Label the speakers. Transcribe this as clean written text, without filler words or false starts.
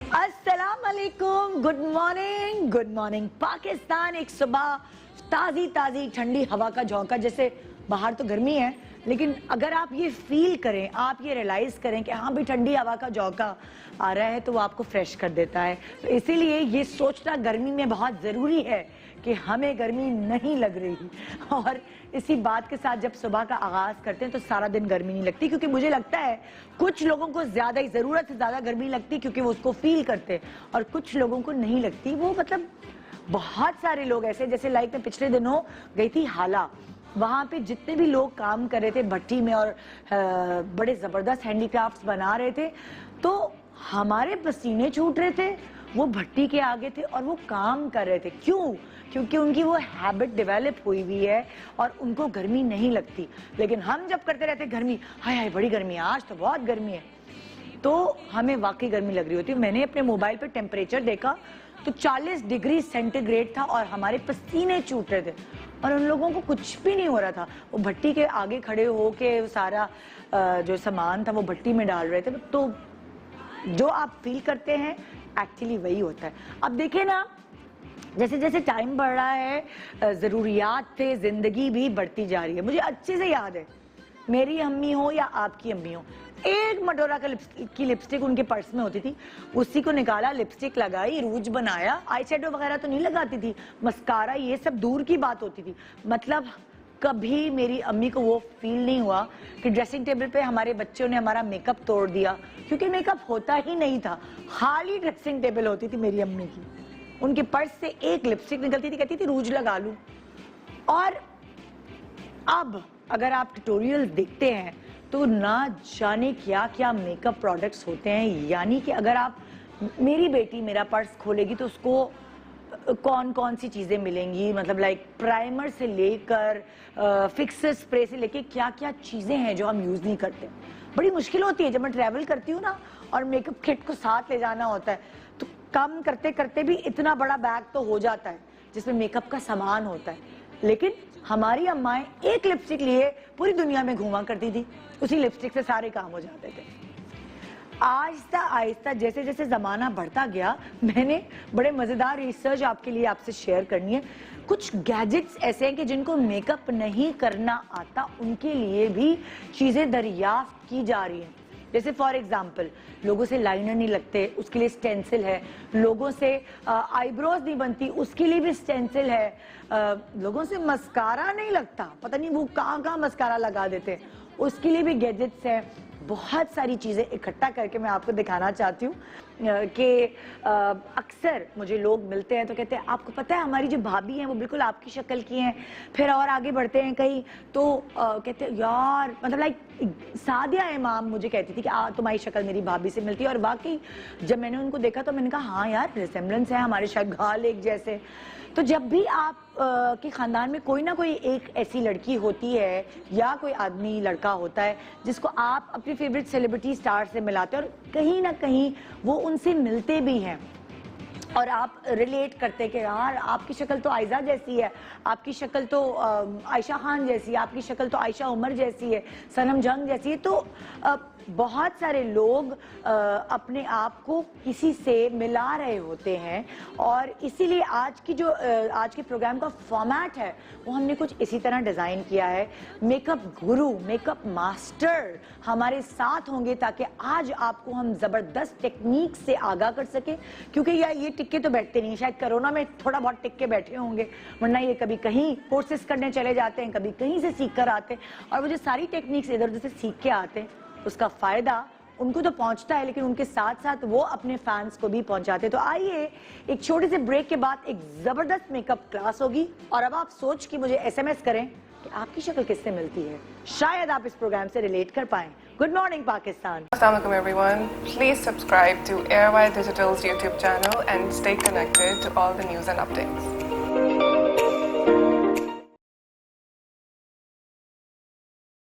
Speaker 1: अस्सलाम वालेकुम, good morning Pakistan. एक सुबह ताज़ी ताज़ी ठंडी हवा का झोंका, जैसे बाहर तो गर्मी है लेकिन अगर आप ये फील करें, आप ये रियलाइज करें कि हाँ भी ठंडी हवा का झोंका आ रहा है तो वो आपको फ्रेश कर देता है। तो इसीलिए ये सोचना गर्मी में बहुत ज़रूरी है कि हमें गर्मी नहीं लग रही, और इसी बात के साथ जब सुबह का आगाज करते हैं तो सारा दिन गर्मी नहीं लगती, क्योंकि मुझे लगता है कुछ लोगों को ज्यादा ही ज़रूरत से ज़्यादा गर्मी लगती क्योंकि वो उसको फील करते हैं, और कुछ लोगों को नहीं लगती। वो मतलब बहुत सारे लोग ऐसे, जैसे लाइक मैं पिछले दिनों गई थी हाला, वहाँ पे जितने भी लोग काम कर रहे थे भट्टी में और बड़े ज़बरदस्त हैंडीक्राफ्ट्स बना रहे थे, तो हमारे पसीने छूट रहे थे, वो भट्टी के आगे थे और वो काम कर रहे थे। क्यों? क्योंकि उनकी वो हैबिट डेवलप हुई हुई है और उनको गर्मी नहीं लगती। लेकिन हम जब करते रहते गर्मी, हाय हाय बड़ी गर्मी है, आज तो बहुत गर्मी है, तो हमें वाकई गर्मी लग रही होती है। मैंने अपने मोबाइल पे टेम्परेचर देखा तो 40 डिग्री सेंटीग्रेड था और हमारे पसीने छूट रहे थे, और उन लोगों को कुछ भी नहीं हो रहा था। वो भट्टी के आगे खड़े होके सारा जो सामान था वो भट्टी में डाल रहे थे। तो जो आप फील करते हैं एक्चुअली वही होता है। अब देखिए ना, जैसे जैसे टाइम बढ़ रहा है ज़रूरियात पे ज़िंदगी भी बढ़ती जा रही है। मुझे अच्छे से याद है, मेरी अम्मी हो या आपकी अम्मी हो, एक मटोरा की लिपस्टिक उनके पर्स में होती थी, उसी को निकाला, लिपस्टिक लगाई, रूज बनाया, आई शेडो वगैरह तो नहीं लगाती थी, मस्कारा ये सब दूर की बात होती थी। मतलब कभी मेरी अम्मी को वो फील नहीं हुआ कि ड्रेसिंग टेबल पे हमारे बच्चों ने हमारा मेकअप तोड़ दिया, क्योंकि मेकअप होता ही नहीं था, खाली ड्रेसिंग टेबल होती थी मेरी अम्मी की। उनके पर्स से एक लिपस्टिक निकलती थी, कहती थी रूज लगा लूं। और अब अगर आप ट्यूटोरियल देखते हैं तो ना जाने क्या क्या मेकअप प्रोडक्ट्स होते हैं। यानी कि अगर आप, मेरी बेटी मेरा पर्स खोलेगी तो उसको कौन कौन सी चीजें मिलेंगी, मतलब लाइक प्राइमर से लेकर फिक्सर स्प्रे से लेकर क्या क्या चीजें हैं जो हम यूज नहीं करते। बड़ी मुश्किल होती है जब मैं ट्रैवल करती हूँ ना और मेकअप किट को साथ ले जाना होता है, तो कम करते करते भी इतना बड़ा बैग तो हो जाता है जिसमें मेकअप का सामान होता है। लेकिन हमारी अम्माएं एक लिपस्टिक लिए पूरी दुनिया में घूमा करती थी, उसी लिपस्टिक से सारे काम हो जाते थे। आहिस्ता आहिस्ता जैसे जैसे ज़माना बढ़ता गया, मैंने बड़े मज़ेदार रिसर्च आपके लिए आपसे शेयर करनी है। कुछ गैजेट्स ऐसे हैं कि जिनको मेकअप नहीं करना आता उनके लिए भी चीज़ें दरियाफ्त की जा रही हैं। जैसे फॉर एग्जाम्पल, लोगों से लाइनर नहीं लगते, उसके लिए स्टेंसिल है। लोगों से आईब्रोज नहीं बनती, उसके लिए भी स्टेंसिल है। लोगों से मस्कारा नहीं लगता, पता नहीं वो कहाँ कहाँ मस्कारा लगा देते हैं, उसके लिए भी गैजेट्स हैं। बहुत सारी चीज़ें इकट्ठा करके मैं आपको दिखाना चाहती हूँ कि अक्सर मुझे लोग मिलते हैं तो कहते हैं आपको पता है हमारी जो भाभी हैं वो बिल्कुल आपकी शक्ल की हैं। फिर और आगे बढ़ते हैं कहीं तो कहते हैं यार, मतलब लाइक सादिया इमाम मुझे कहती थी कि तुम्हारी शक्ल मेरी भाभी से मिलती है, और वाकई जब मैंने उनको देखा तो मैंने कहा हाँ यार, रिसेम्बलेंस है, हमारे शायद गाल एक जैसे। तो जब भी आप के ख़ानदान में कोई ना कोई एक ऐसी लड़की होती है या कोई आदमी लड़का होता है जिसको आप अपनी फेवरेट सेलिब्रिटी स्टार से मिलाते हैं, और कहीं ना कहीं वो उनसे मिलते भी हैं और आप रिलेट करते हैं कि यार आपकी शक्ल तो आयजा जैसी है, आपकी शक्ल तो आयशा खान जैसी है, आपकी शक्ल तो आयशा उमर जैसी है, सनम जंग जैसी है। तो बहुत सारे लोग अपने आप को किसी से मिला रहे होते हैं, और इसीलिए आज के प्रोग्राम का फॉर्मेट है वो हमने कुछ इसी तरह डिज़ाइन किया है। मेकअप गुरु, मेकअप मास्टर हमारे साथ होंगे ताकि आज आपको हम ज़बरदस्त टेक्निक से आगाह कर सकें, क्योंकि ये टिक्के तो बैठते नहीं, शायद कोरोना में थोड़ा बहुत टिक्के बैठे होंगे, वरना ये कभी कहीं कोर्सेज करने चले जाते हैं, कभी कहीं से सीख कर आते हैं, और वो जो सारी टेक्निक्स इधर उधर से सीख के आते हैं उसका फ़ायदा उनको तो पहुंचता है, लेकिन उनके साथ साथ वो अपने फैंस को भी पहुंचाते हैं। तो आइए एक छोटे से ब्रेक के बाद एक ज़बरदस्त मेकअप क्लास होगी, और अब आप सोच के मुझे SMS करें कि आपकी शक्ल किससे मिलती है, शायद आप इस प्रोग्राम से रिलेट कर पाएं। Good morning Pakistan.
Speaker 2: Assalamu alaikum everyone. Please subscribe to Airwire Digital's YouTube channel and stay connected to all the news and updates.